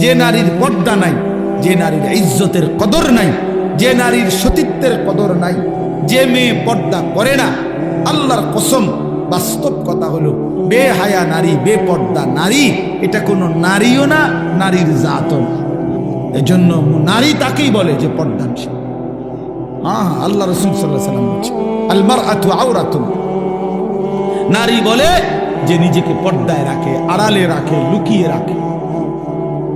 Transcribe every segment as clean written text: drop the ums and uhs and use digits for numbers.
যে নারীর পর্দা নাই, যে নারীর ইজ্জতের কদর নাই, যে নারীর সতীত্বের কদর নাই, যে মেয়ে পর্দা করে না, আল্লাহর কসম বাস্তব কথা হলো বেহায়া নারী, বেপর্দা নারী এটা কোনো নারীও না, নারীর জাতও না। এজন্য নারী তাকেই বলে যে পর্দানশীল। হ্যাঁ, আল্লাহ রাসূল সাল্লাল্লাহু আলাইহি ওয়াসাল্লাম বলেছে আল মারআতু আওরাতুন। নারী বলে যে নিজেকে পর্দায় রাখে, আড়ালে রাখে, লুকিয়ে রাখে।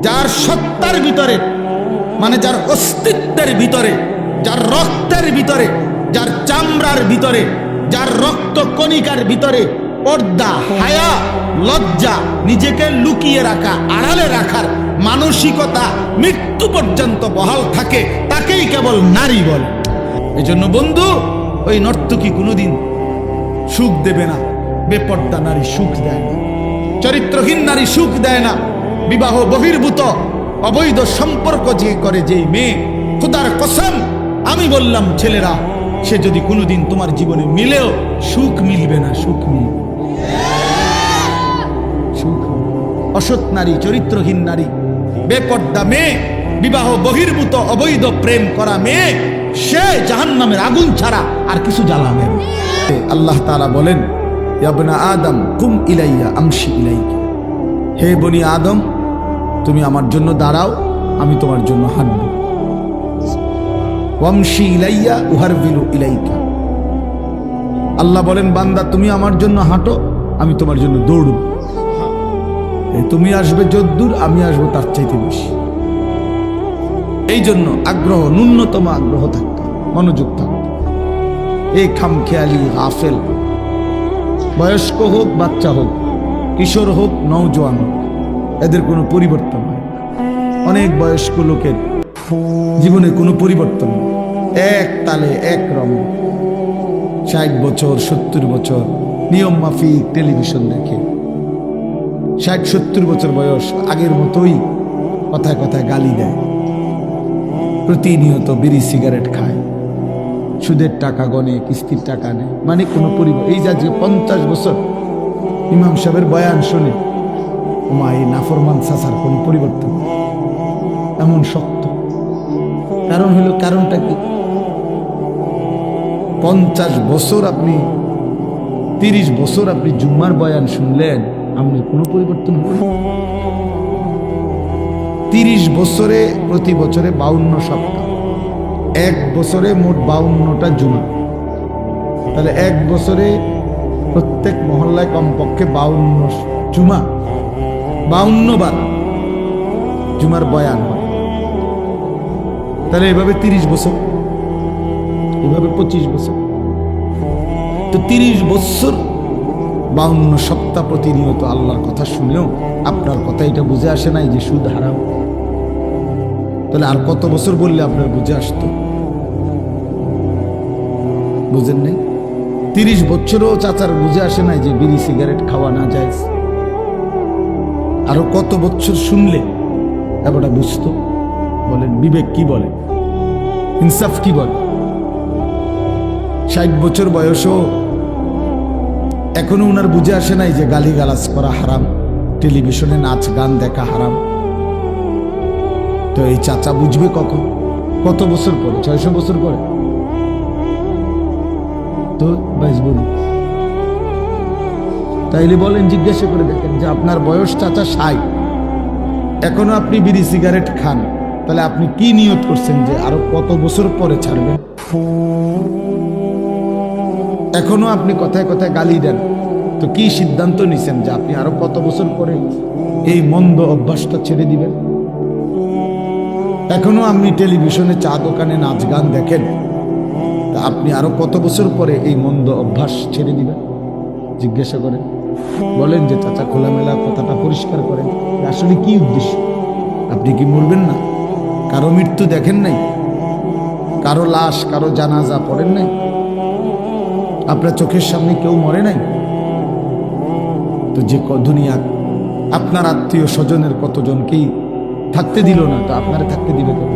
যার সত্তার ভিতরে, মানে যার অস্তিত্বের ভিতরে, যার রক্তের ভিতরে, যার চামড়ার ভিতরে, যার রক্ত কণিকার ভিতরে পর্দা, হায়া, লজ্জা, নিজেকে লুকিয়ে রাখা, আড়ালে রাখার মানসিকতা মৃত্যু পর্যন্ত বহাল থাকে, তাকেই কেবল নারী বলে। এজন্য বন্ধু, ওই নর্তকী কোনোদিন সুখ দেবে না। বেপর্দা নারী সুখ দেয় না, চরিত্রহীন নারী সুখ দেয় না। বিবাহ বহির্ভূত অবৈধ সম্পর্ক যে করে যেই মেয়ে, খোদার কসম আমি বললাম ছেলেরা, সে যদি কোনোদিন তোমার জীবনে মিলেও সুখ মিলবে না, সুখ মিলবে। সুখ অসৎ নারী, চরিত্রহীন নারী, বেপর্দা মেয়ে, বিবাহ বহির্ভূত অবৈধ প্রেম করা মেয়ে, সে জাহান্নামের আগুন ছাড়া আর কিছু জ্বালাবে না। আল্লাহ তাআলা বলেন, ইয়া বনি আদম কুম ইলাইয়া আমশি ইলাইকা। হে বনি আদম, তুমি আমার জন্য দাঁড়াও, আমি তোমার জন্য হাঁটব। ওয়ামশি ইলাইয়া উহারবিলু ইলাইকা। আল্লাহ বলেন, বান্দা তুমি আমার জন্য হাঁটো, আমি তোমার জন্য দৌড়ব। তুমি আসবে যদ্দূর, আমি আসবো তার চাইতে বেশি। এই জন্য আগ্রহ, ন্যূনতম আগ্রহ থাকতো, মনোযোগ থাকতো। এই খামখেয়ালি গাফেল, বয়স্ক হোক, বাচ্চা হোক, কিশোর হোক, নওজোয়ান হোক, এদের কোনো পরিবর্তন হয় না। অনেক বয়স্ক লোকের জীবনে কোনো পরিবর্তন নেই, এক তালে এক রং। 60 বছর 70 বছর নিয়ম মাফিক টেলিভিশন দেখে, 60-70 বছর বয়স আগের মতোই কথায় কথায় গালি দেয়, প্রতিনিয়ত বিড়ি সিগারেট খায়, সুদের টাকা গনে, কিস্তির টাকা নেয়, মানে কোনো পরিবর্তন। এই যে 50 বছর ইমাম সাহেবের বয়ান শুনে ওমা এই নাফরমান চাচার কোনো পরিবর্তন, এমন শক্ত। কারণ হলো, কারণটা কি? 50 বছর আপনি, 30 বছর আপনি জুম্মার বয়ান শুনলেন, আপনি কোনো পরিবর্তন হল না। 30 বছরে, প্রতি বছরে 52 সপ্তাহ, এক বছরে মোট 52টা জুমা। তাহলে এক বছরে প্রত্যেক মহল্লায় কমপক্ষে 52 জুমা, 52 বার জুমার বয়ান হয়। তাহলে এভাবে 30 বছর, এভাবে 25 বছর, তো 30 বছর 52 সপ্তাহ প্রতিনিয়ত আল্লাহর কথা শুনেও আপনার কথা এটা বুঝে আসে নাই যে সুদ হারাম। তাহলে আর কত বছর বললে আপনার বুঝে আসতো? বুঝেন নাই? 30 বছরও চাচার বুঝে আসে নাই যে বিড়ি সিগারেট খাওয়া না যায়। আরো কত বছর শুনলে এবারটা বুঝতো? বলেন, বিবেক কি বলে, ইনসাফ কি বলে? 60 বছর বয়সও এখনো উনার বুঝে আসে নাই যে গালিগালাজ করা হারাম, টেলিভিশনে নাচ গান দেখা হারাম। তো এই চাচা বুঝবে কখন? কত বছর পরে? 600 বছর পরে? তো বাইশ বলুন, তাইলে বলেন, জিজ্ঞাসা করে দেখেন যে আপনার বয়স চাচা 60, এখনো আপনি বিড়ি সিগারেট খান, তাহলে আপনি কি নিয়ত করছেন যে আরো কত বছর পরে ছাড়বেন? এখনো আপনি কথায় কথায় গালি দেন, তো কি সিদ্ধান্ত নিছেন যে আপনি আরো কত বছর পরে এই মন্দ অভ্যাসটা ছেড়ে দিবেন? এখনো আপনি টেলিভিশনে, চা দোকানে নাচ গান দেখেন, তা আপনি আরো কত বছর পরে এই মন্দ অভ্যাস ছেড়ে দিবেন? জিজ্ঞাসা করেন, বলেন যে চাচা খোলামেলা কথাটা পরিষ্কার করেন, আসলে কি উদ্দেশ্য? আপনি কি মরবেন না? কারো মৃত্যু দেখেন নাই? কারো লাশ, কারো জানাজা পড়েন নাই? আপনার চোখের সামনে কেউ মরে নাই? তো যে দুনিয়া আপনার আত্মীয় স্বজনের কতজনকেই থাকতে দিল না, তো আপনারা থাকতে দিবে কেন?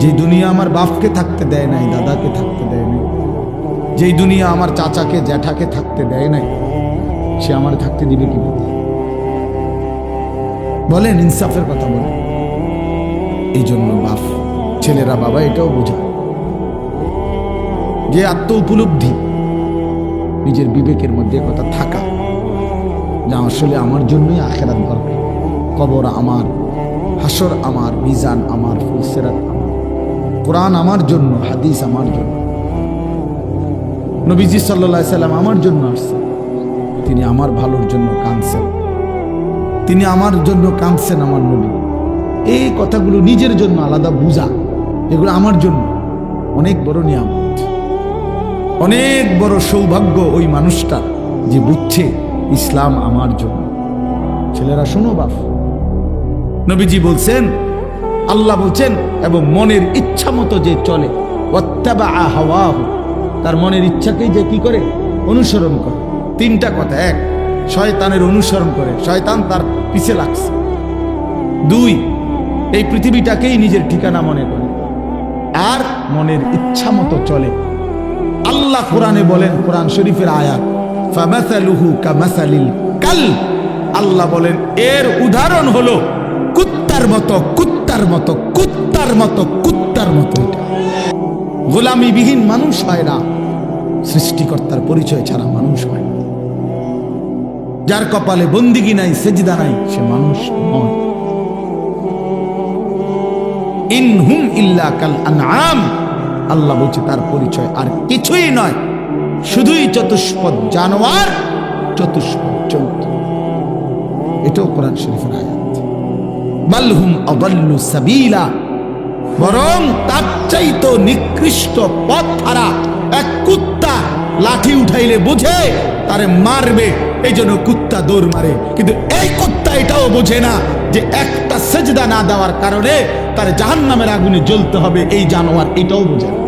যে দুনিয়া আমার বাপকে থাকতে দেয় নাই, দাদাকে থাকতে দেয় নাই, যেই দুনিয়া আমার চাচাকে জ্যাঠাকে থাকতে দেয় নাই, সে আমার থাকতে দিবে কিভাবে? বলেন, ইনসাফের কথা বলেন। এই জন্য বাপ ছেলেরা বাবা এটাও বোঝা যে আত্ম উপলব্ধি, নিজের বিবেকের মধ্যে কথা থাকা যে আসলে আমার জন্যই আখেরাত দরকার, কবর আমার, হাসর আমার, মিজান আমার, ফুলসিরাত আমার, কোরআন আমার জন্য, হাদিস আমার জন্য, নবীজি সাল্লাল্লাহু আলাইহি সাল্লাম আমার জন্য আসছেন, তিনি আমার ভালোর জন্য কাঁদছেন, তিনি আমার জন্য কাঁদছেন আমার নবী। এই কথাগুলো নিজের জন্য আলাদা বুঝা, এগুলো আমার জন্য অনেক বড় নিয়ামত, অনেক বড় সৌভাগ্য ওই মানুষটা যে বুঝছে ইসলাম আমার জন্য। ছেলেরা শোনো বাপ, নবীজি বলছেন, আল্লাহ বলছেন, এবং মনের ইচ্ছা মতো যে চলে, ওয়াত্তাবাআ হাওয়াহু, তার মনের ইচ্ছাকেই যে কি করে, অনুসরণ করে। তিনটা কথা, এক, শয়তানের অনুসরণ করে, শয়তান তার পিছে লাগছে। দুই, এই পৃথিবীটাকেই নিজের ঠিকানা মনে করে। আর মনের ইচ্ছা মতো চলে। আল্লাহ কোরআনে বলেন, কোরআন শরীফের আয়াত, ফামাসালুহু কামাসালিল কালব, আল্লাহ বলেন এর উদাহরণ হলো কুত্তার মতো, কুত্তার মতো, কুত্তার মতো, কুত্তার মতো। গোলামিবিহীন মানুষ হয় না, সৃষ্টিকর্তার পরিচয় ছাড়া মানুষ হয় না। যার কপালে বন্দিগি নাই, সেজদা নাই, সে মানুষ নয়। ইনহুম ইল্লা কাল আনআম, আল্লাহ বলছে তার পরিচয় আর কিছুই নয়, শুধুই চতুষ্পদ জানোয়ার, চতুষ্পদ জন্তু। এটাও কোরআন শরীফের আয়াত। বালহুম আদাল্লু সাবিলা, বরং তার চাইতো নিকৃষ্ট পথ হারা এক কুত্তা লাঠি উঠাইলে বুঝে তারে মারবে, এই জন্য কুত্তা দৌড় মারে। কিন্তু এই কুত্তা এটাও বোঝে না যে একটা সেজদা না দেওয়ার কারণে তার জাহান্নামের আগুনে জ্বলতে হবে, এই জানোয়ার এটাও বোঝে না।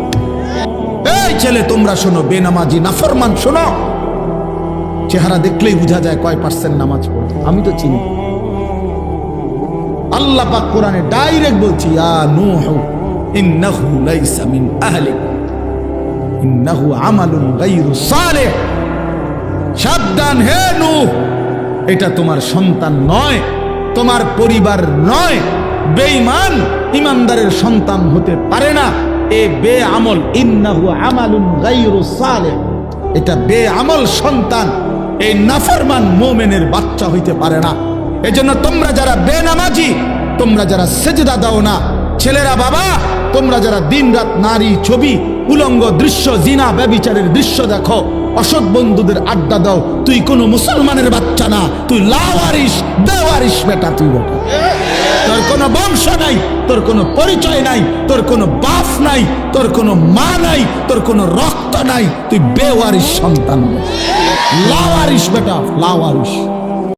এই ছেলে তোমরা শোনো, বেনামাজি নাফরমান শোনো, চেহারা দেখলেই বোঝা যায় কয় পার্সেন্ট নামাজ পড়ে। আমি তো চিনি। আল্লাহ পাক কোরআনে ডাইরেক্ট বলছি, ইয়া নূহ ইন্নাহু লাইসা মিন আহলিক ইন্নাহু আমালুন গায়রু সালিহ, সাবধান হে নূহ, এটা তোমার সন্তান নয়, তোমার পরিবার নয়, বেঈমান ইমানদারের সন্তান হতে পারে না, এ বেআমল, ইন্নাহু আমালুন গায়রু সালিহ, এটা বেআমল সন্তান, এই নাফরমান মুমিনের বাচ্চা হইতে পারে না। এজন্য তোমরা যারা বেনামাজি, তোমরা যারা সেজদা দাও না, ছেলেরা বাবা, তোমরা যারা দিনরাত নারী ছবি, উলঙ্গ দৃশ্য, জিনা ব্যভিচারের দৃশ্য দেখো, অসৎ বন্ধুদের আড্ডা দাও, তুই কোনো মুসলমানের বাচ্চা না, তুই লাওয়ারিস, বেওয়ারিস বেটা, তুই বেটা। তোর কোনো বংশ নাই, তোর কোনো পরিচয় নাই, তোর কোনো বাপ নাই, তোর কোনো মা নাই, তোর কোনো রক্ত নাই, তুই বেওয়ারিস সন্তান, লাওয়ারিস বেটা, লাওয়ারিস।